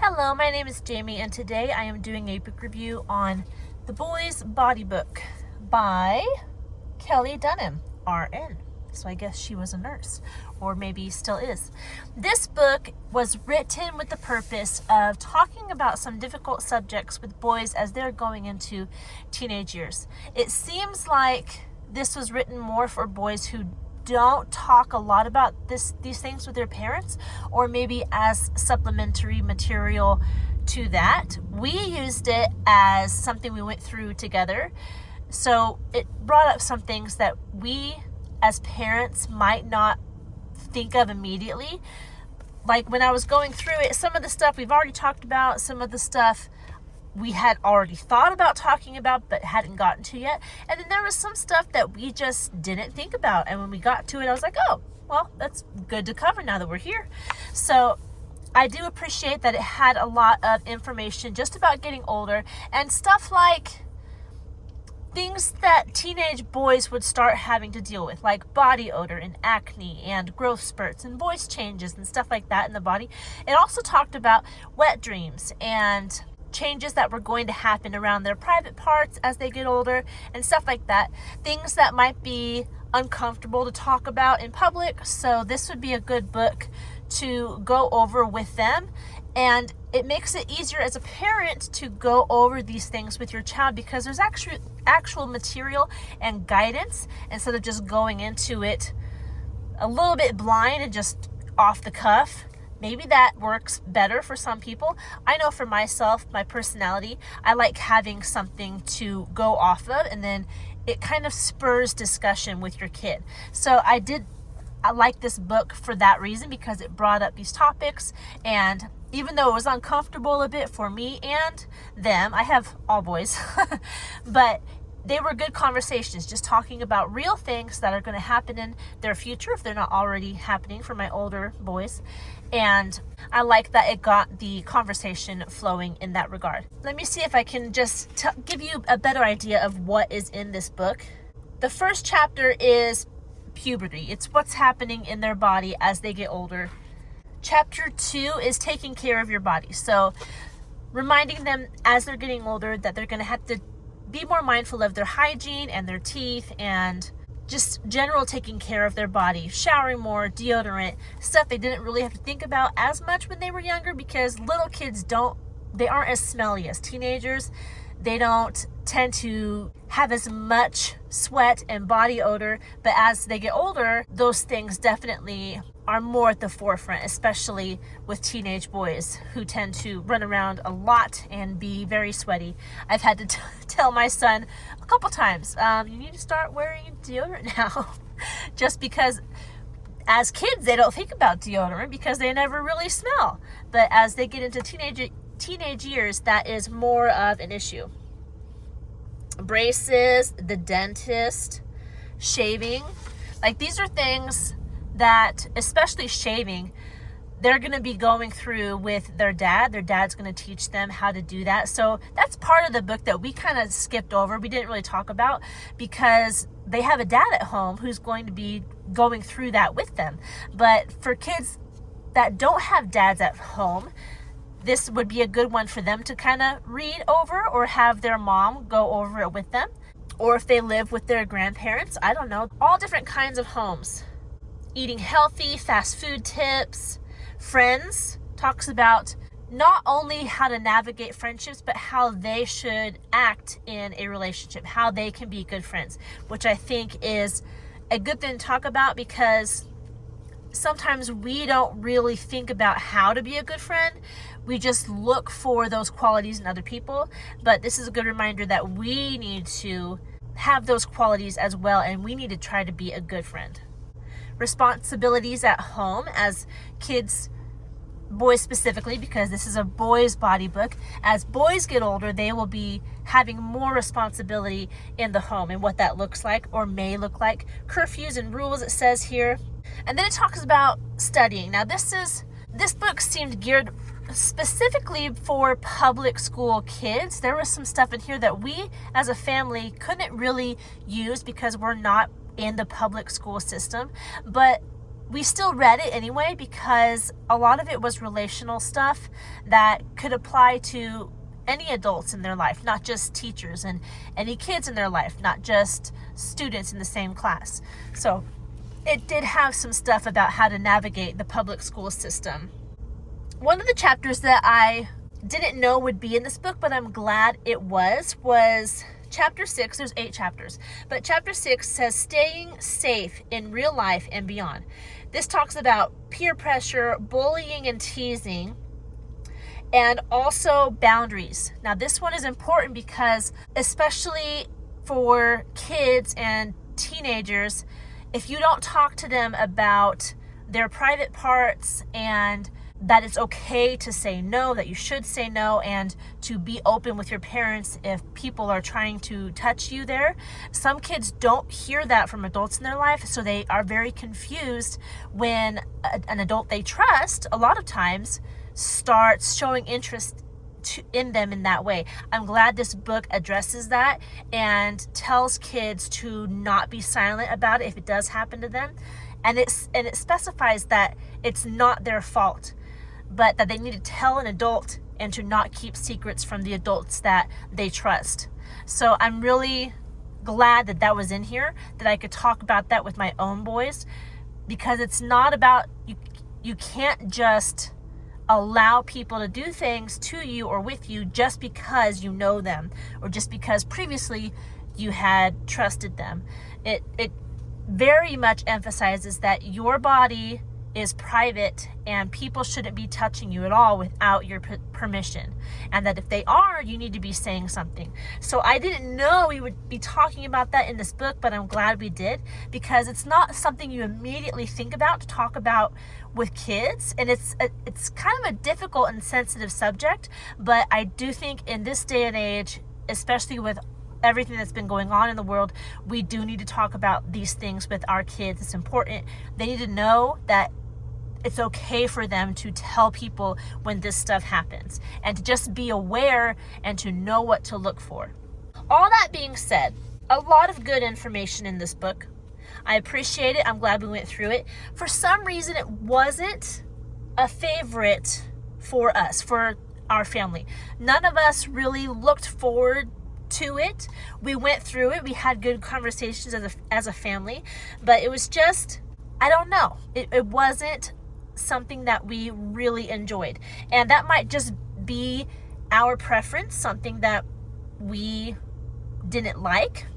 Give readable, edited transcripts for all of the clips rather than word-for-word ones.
Hello, my name is Jamie, and today I am doing a book review on The Boy's Body Book by Kelli Dunham, RN. So I guess she was a nurse, or maybe still is. This book was written with the purpose of talking about some difficult subjects with boys as they're going into teenage years. It seems like this was written more for boys who don't talk a lot about these things with their parents, or maybe as supplementary material to that. We used it as something we went through together. So it brought up some things that we as parents might not think of immediately. Like when I was going through it, some of the stuff we've already talked about, some of the stuff we had already thought about talking about but hadn't gotten to yet. And then there was some stuff that we just didn't think about. And when we got to it, I was like, oh, well, that's good to cover now that we're here. So I do appreciate that it had a lot of information just about getting older and stuff like things that teenage boys would start having to deal with, like body odor and acne and growth spurts and voice changes and stuff like that in the body. It also talked about wet dreams and changes that were going to happen around their private parts as they get older and stuff like that. Things that might be uncomfortable to talk about in public. So this would be a good book to go over with them. And it makes it easier as a parent to go over these things with your child because there's actual material and guidance instead of just going into it a little bit blind and just off the cuff. Maybe that works better for some people. I know for myself, my personality, I like having something to go off of, and then it kind of spurs discussion with your kid. So I like this book for that reason, because it brought up these topics, and even though it was uncomfortable a bit for me and them, I have all boys, but they were good conversations, just talking about real things that are going to happen in their future if they're not already happening for my older boys. And I like that it got the conversation flowing in that regard. Let me see if I can just give you a better idea of what is in this book. The first chapter is puberty. It's what's happening in their body as they get older. Chapter 2 is taking care of your body. So reminding them as they're getting older that they're going to have to be more mindful of their hygiene and their teeth and just general taking care of their body, showering more, deodorant, stuff they didn't really have to think about as much when they were younger, because little kids aren't as smelly as teenagers. They don't tend to have as much sweat and body odor, but as they get older, those things definitely are more at the forefront, especially with teenage boys who tend to run around a lot and be very sweaty. I've had to tell my son a couple times, you need to start wearing deodorant now, just because as kids, they don't think about deodorant because they never really smell. But as they get into teenage years, that is more of an issue. Braces, the dentist, shaving, like these are things that, especially shaving, they're going to be going through with their dad. Their dad's going to teach them how to do that. So that's part of the book that we kind of skipped over. We didn't really talk about because they have a dad at home who's going to be going through that with them. But for kids that don't have dads at home, this would be a good one for them to kind of read over, or have their mom go over it with them. Or if they live with their grandparents, I don't know, all different kinds of homes. Eating healthy, fast food tips. Friends talks about not only how to navigate friendships, but how they should act in a relationship, how they can be good friends, which I think is a good thing to talk about, because sometimes we don't really think about how to be a good friend. We just look for those qualities in other people. But this is a good reminder that we need to have those qualities as well, and we need to try to be a good friend. Responsibilities at home as kids, boys specifically, because this is a boys' body book. As boys get older, they will be having more responsibility in the home and what that looks like or may look like. Curfews and rules, it says here. And then it talks about studying. Now this book seemed geared specifically for public school kids. There was some stuff in here that we as a family couldn't really use because we're not in the public school system, but we still read it anyway because a lot of it was relational stuff that could apply to any adults in their life, not just teachers, and any kids in their life, not just students in the same class. So it did have some stuff about how to navigate the public school system. One of the chapters that I didn't know would be in this book, but I'm glad it was chapter 6. There's 8 chapters, but chapter 6 says staying safe in real life and beyond. This talks about peer pressure, bullying and teasing, and also boundaries. Now this one is important because especially for kids and teenagers, if you don't talk to them about their private parts and that it's okay to say no, that you should say no, and to be open with your parents if people are trying to touch you there. Some kids don't hear that from adults in their life, so they are very confused when an adult they trust, a lot of times, starts showing interest in them in that way. I'm glad this book addresses that and tells kids to not be silent about it if it does happen to them. And it specifies that it's not their fault, but that they need to tell an adult and to not keep secrets from the adults that they trust. So I'm really glad that that was in here, that I could talk about that with my own boys, because it's not about, you can't just allow people to do things to you or with you just because you know them or just because previously you had trusted them. It very much emphasizes that your body is private and people shouldn't be touching you at all without your permission, and that if they are, you need to be saying something. So I didn't know we would be talking about that in this book, but I'm glad we did, because it's not something you immediately think about to talk about with kids, and it's kind of a difficult and sensitive subject. But I do think in this day and age, especially with everything that's been going on in the world, we do need to talk about these things with our kids. It's important. They need to know that it's okay for them to tell people when this stuff happens, and to just be aware and to know what to look for. All that being said, a lot of good information in this book. I appreciate it. I'm glad we went through it. For some reason, it wasn't a favorite for us, for our family. None of us really looked forward to it. We went through it. We had good conversations as a family, but it was just, I don't know. It wasn't something that we really enjoyed. And that might just be our preference, something that we didn't like.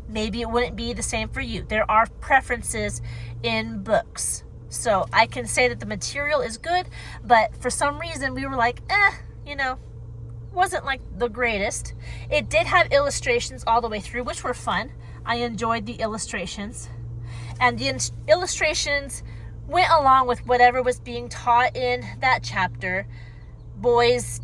Maybe it wouldn't be the same for you. There are preferences in books. So I can say that the material is good, but for some reason we were like, wasn't like the greatest. It did have illustrations all the way through, which were fun. I enjoyed the illustrations. And the illustrations went along with whatever was being taught in that chapter. Boys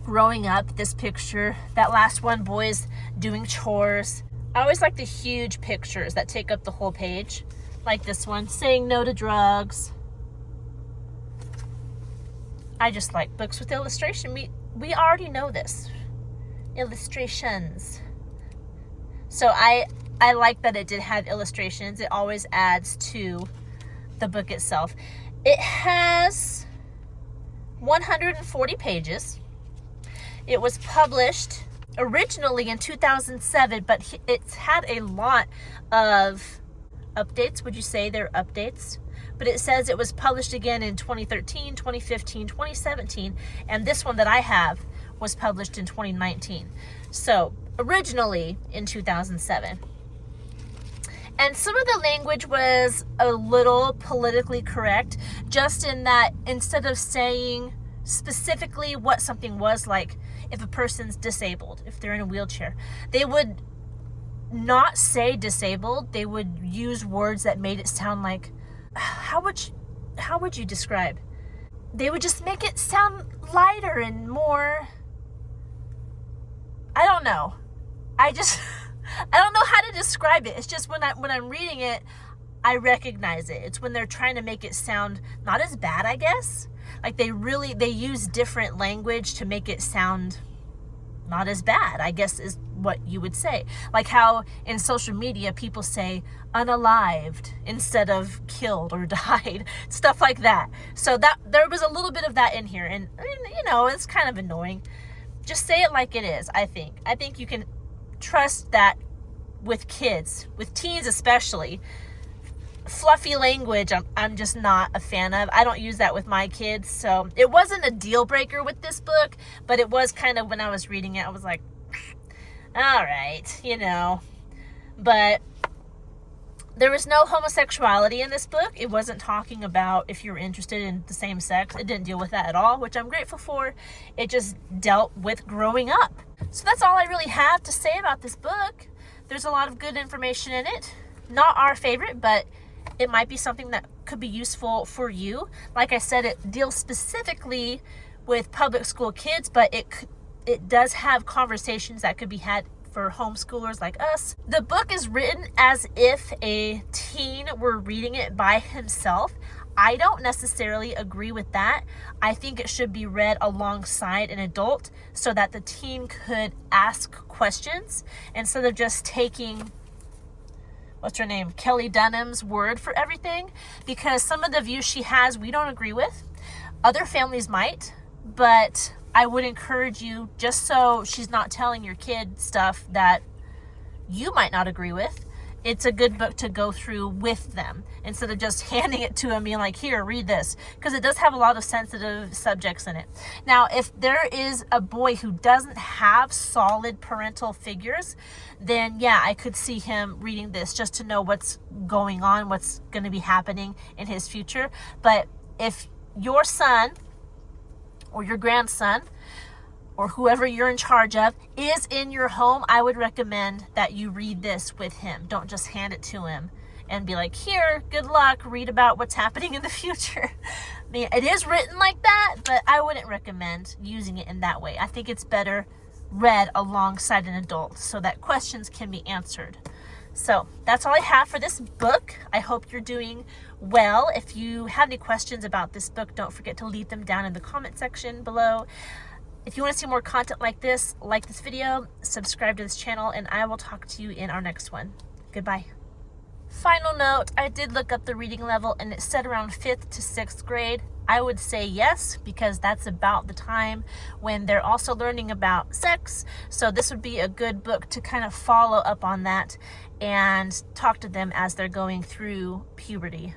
growing up, this picture, that last one, boys doing chores. I always like the huge pictures that take up the whole page, like this one, saying no to drugs. I just like books with illustration. We already know this. Illustrations. So I like that it did have illustrations. It always adds to the book itself. It has 140 pages. It was published originally in 2007, but it's had a lot of updates. Would you say they're updates? But it says it was published again in 2013, 2015, 2017, and this one that I have was published in 2019. So originally in 2007. And some of the language was a little politically correct, just in that instead of saying specifically what something was, like if a person's disabled, if they're in a wheelchair, they would not say disabled. They would use words that made it sound like, how would you describe? They would just make it sound lighter and more, I don't know. I don't know how to describe it. It's just when I'm reading it, I recognize it. It's when they're trying to make it sound not as bad, I guess. Like they use different language to make it sound not as bad, I guess is what you would say. Like how in social media people say unalived instead of killed or died, stuff like that. So that there was a little bit of that in here, and you know, it's kind of annoying. Just say it like it is. I think you can trust that with kids, with teens especially. Fluffy language, I'm just not a fan of. I don't use that with my kids. So it wasn't a deal breaker with this book, but it was kind of, when I was reading it, I was like, all right, you know. But there was no homosexuality in this book. It wasn't talking about if you're interested in the same sex. It didn't deal with that at all, which I'm grateful for. It just dealt with growing up. So that's all I really have to say about this book. There's a lot of good information in it. Not our favorite, but it might be something that could be useful for you. Like I said, it deals specifically with public school kids, but it does have conversations that could be had for homeschoolers like us. The book is written as if a teen were reading it by himself. I don't necessarily agree with that. I think it should be read alongside an adult so that the teen could ask questions instead of just taking, what's her name, Kelli Dunham's word for everything, because some of the views she has we don't agree with. Other families might, but I would encourage you, just so she's not telling your kid stuff that you might not agree with, it's a good book to go through with them instead of just handing it to them, being like, here, read this, because it does have a lot of sensitive subjects in it. Now, if there is a boy who doesn't have solid parental figures, then yeah, I could see him reading this just to know what's going on, what's going to be happening in his future. But if your son or your grandson or whoever you're in charge of is in your home, I would recommend that you read this with him. Don't just hand it to him and be like, here, good luck, read about what's happening in the future. I mean, it is written like that, but I wouldn't recommend using it in that way. I think it's better read alongside an adult so that questions can be answered. So that's all I have for this book. I hope you're doing well. If you have any questions about this book, don't forget to leave them down in the comment section below. If you want to see more content like this video, subscribe to this channel, and I will talk to you in our next one. Goodbye. Final note, I did look up the reading level and it said around 5th to 6th grade. I would say yes, because that's about the time when they're also learning about sex. So this would be a good book to kind of follow up on that and talk to them as they're going through puberty.